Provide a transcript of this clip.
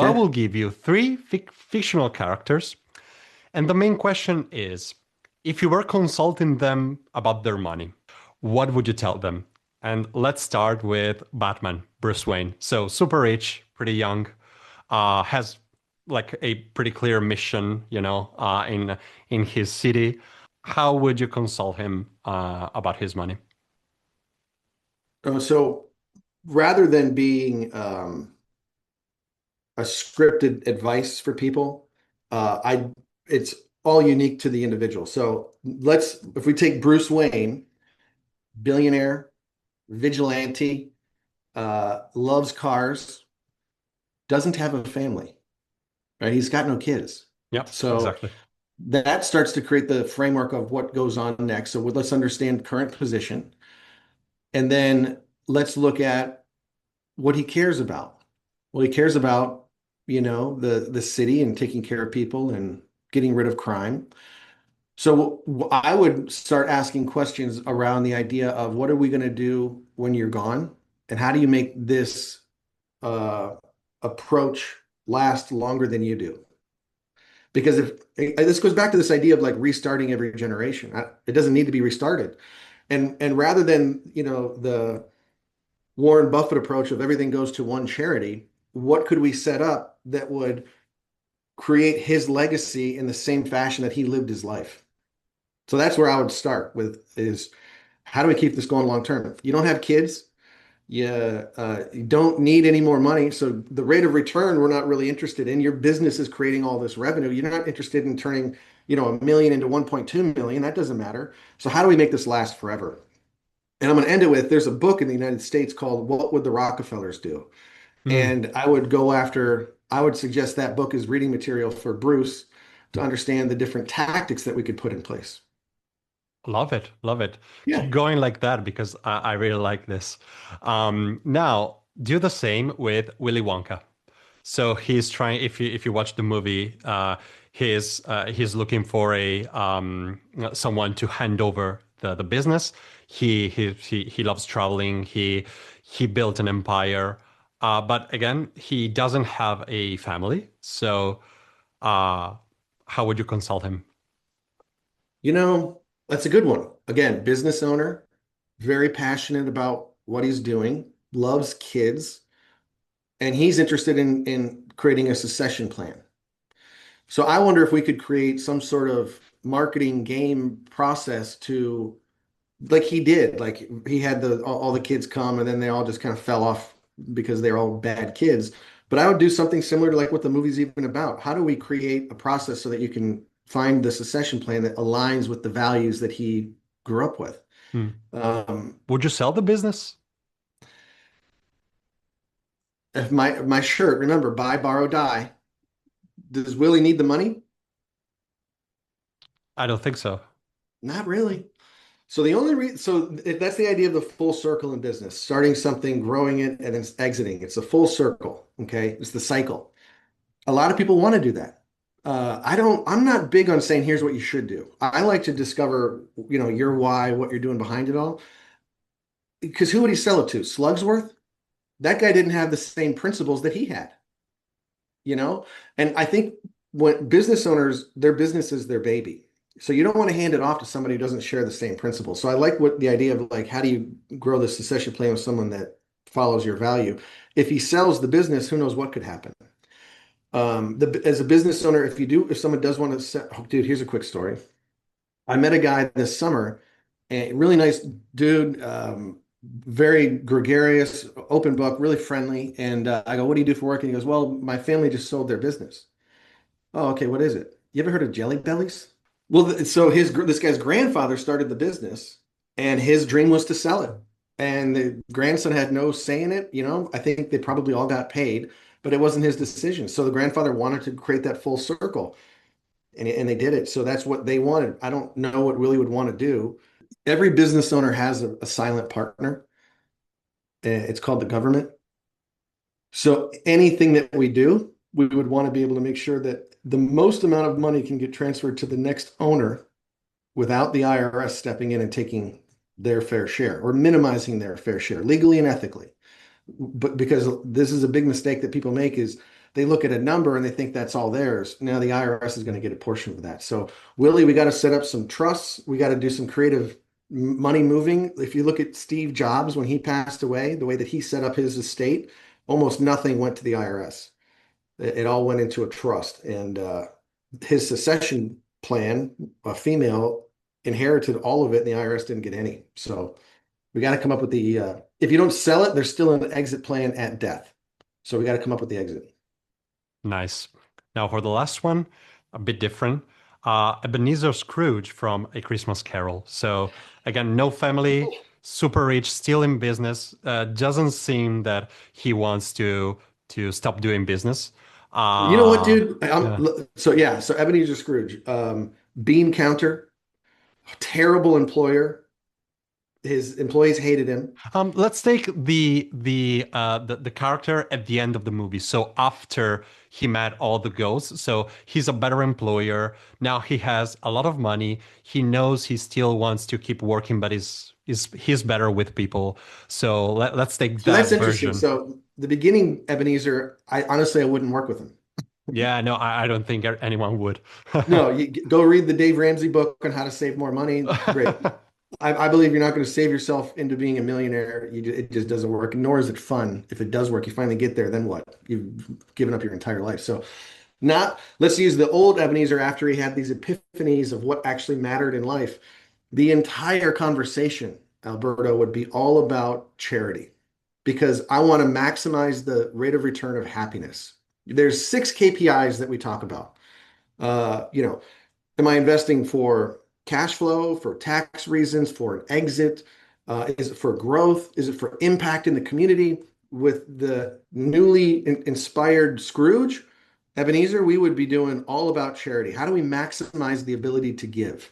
I Okay. will give you three fictional characters. And the main question is, if you were consulting them about their money, what would you tell them? And let's start with Batman, Bruce Wayne. So super rich, pretty young, has like a pretty clear mission, in his city. How would you consult him about his money? So rather than being a scripted advice for people, it's all unique to the individual. So if we take Bruce Wayne, billionaire, vigilante, loves cars, doesn't have a family, right? He's got no kids. Yep, So exactly. that starts to create the framework of what goes on next. So let's understand current position, and then let's look at what he cares about. Well, he cares about, the city and taking care of people and getting rid of crime. So I would start asking questions around the idea of what are we going to do when you're gone, and how do you make this uh, approach last longer than you do? Because if this goes back to this idea of like restarting every generation, it doesn't need to be restarted. And rather than, the Warren Buffett approach of everything goes to one charity, what could we set up that would create his legacy in the same fashion that he lived his life? So that's where I would start with is how do we keep this going long term? You don't have kids, you don't need any more money. So the rate of return, we're not really interested in. Your business is creating all this revenue. You're not interested in turning, a million into 1.2 million. That doesn't matter. So how do we make this last forever? And I'm going to end it with there's a book in the United States called What Would the Rockefellers Do? Hmm. And I would suggest that book is reading material for Bruce to understand the different tactics that we could put in place. Love it. Love it. Yeah. Keep going like that because I really like this. Now, do the same with Willy Wonka. So he's trying, if you watch the movie, he's looking for a someone to hand over the business. He loves traveling. He built an empire. But again, he doesn't have a family. So uh, how would you consult him? That's a good one. Again, business owner, very passionate about what he's doing, loves kids, and he's interested in creating a succession plan. So I wonder if we could create some sort of marketing game process to, like he did, like he had all the kids come and then they all just kind of fell off because they're all bad kids. But I would do something similar to like what the movie's even about. How do we create a process so that you can find the succession plan that aligns with the values that he grew up with? Hmm. Um, Would you sell the business? if my shirt, remember, buy, borrow, die. Does Willie need the money? I don't think so. Not really. So the only reason, so if that's the idea of the full circle in business, starting something, growing it, and then exiting. It's a full circle. Okay, it's the cycle. A lot of people want to do that. I'm not big on saying here's what you should do. I like to discover, your why, what you're doing behind it all. Because who would he sell it to? Slugsworth? That guy didn't have the same principles that he had, you know? And I think when business owners, their business is their baby. So you don't want to hand it off to somebody who doesn't share the same principles. So I like what the idea of like, how do you grow the succession plan with someone that follows your value? If he sells the business, who knows what could happen? As a business owner, if someone does want to oh, dude, here's a quick story. I met a guy this summer, a really nice dude, very gregarious, open book, really friendly. And I go, what do you do for work? And he goes, well, my family just sold their business. Oh, okay. What is it? You ever heard of Jelly Bellies? Well, so this guy's grandfather started the business, and his dream was to sell it. And the grandson had no say in it. I think they probably all got paid, but it wasn't his decision. So the grandfather wanted to create that full circle, and they did it. So that's what they wanted. I don't know what Willie would want to do. Every business owner has a silent partner. It's called the government. So anything that we do, we would want to be able to make sure that the most amount of money can get transferred to the next owner without the IRS stepping in and taking their fair share or minimizing their fair share legally and ethically. But because this is a big mistake that people make is they look at a number and they think that's all theirs. Now the IRS is going to get a portion of that. So, Willie, we got to set up some trusts. We got to do some creative money moving. If you look at Steve Jobs when he passed away, the way that he set up his estate, almost nothing went to the IRS. It all went into a trust. And his succession plan, a female, inherited all of it, and the IRS didn't get any. So we got to come up with the if you don't sell it, there's still an exit plan at death. So we got to come up with the exit. Nice. Now for the last one, a bit different. Ebeneezer Scrooge from A Christmas Carol. So again, no family, super rich, still in business. Doesn't seem that he wants to stop doing business. You know what, Uh, dude? yeah. So yeah, so Ebeneezer Scrooge, bean counter, terrible employer. His employees hated him. Let's take the character at the end of the movie. So after he met all the ghosts, so he's a better employer. Now he has a lot of money. He knows he still wants to keep working, but he's better with people. So let's take So that's that interesting. version. So the beginning, Ebeneezer, I honestly I wouldn't work with him. Yeah, no, I don't think anyone would. No, you go read the Dave Ramsey book on how to save more money. Great. I believe you're not going to save yourself into being a millionaire. It just doesn't work, nor is it fun. If it does work, you finally get there, then what? You've given up your entire life. So not, let's use the old Ebenezer after he had these epiphanies of what actually mattered in life. The entire conversation, Alberto, would be all about charity because I want to maximize the rate of return of happiness. There's 6 KPIs that we talk about. You know, am I investing for cash flow, for tax reasons, for an exit? Is it for growth? Is it for impact in the community? With the newly inspired Scrooge, Ebenezer, we would be doing all about charity. How do we maximize the ability to give?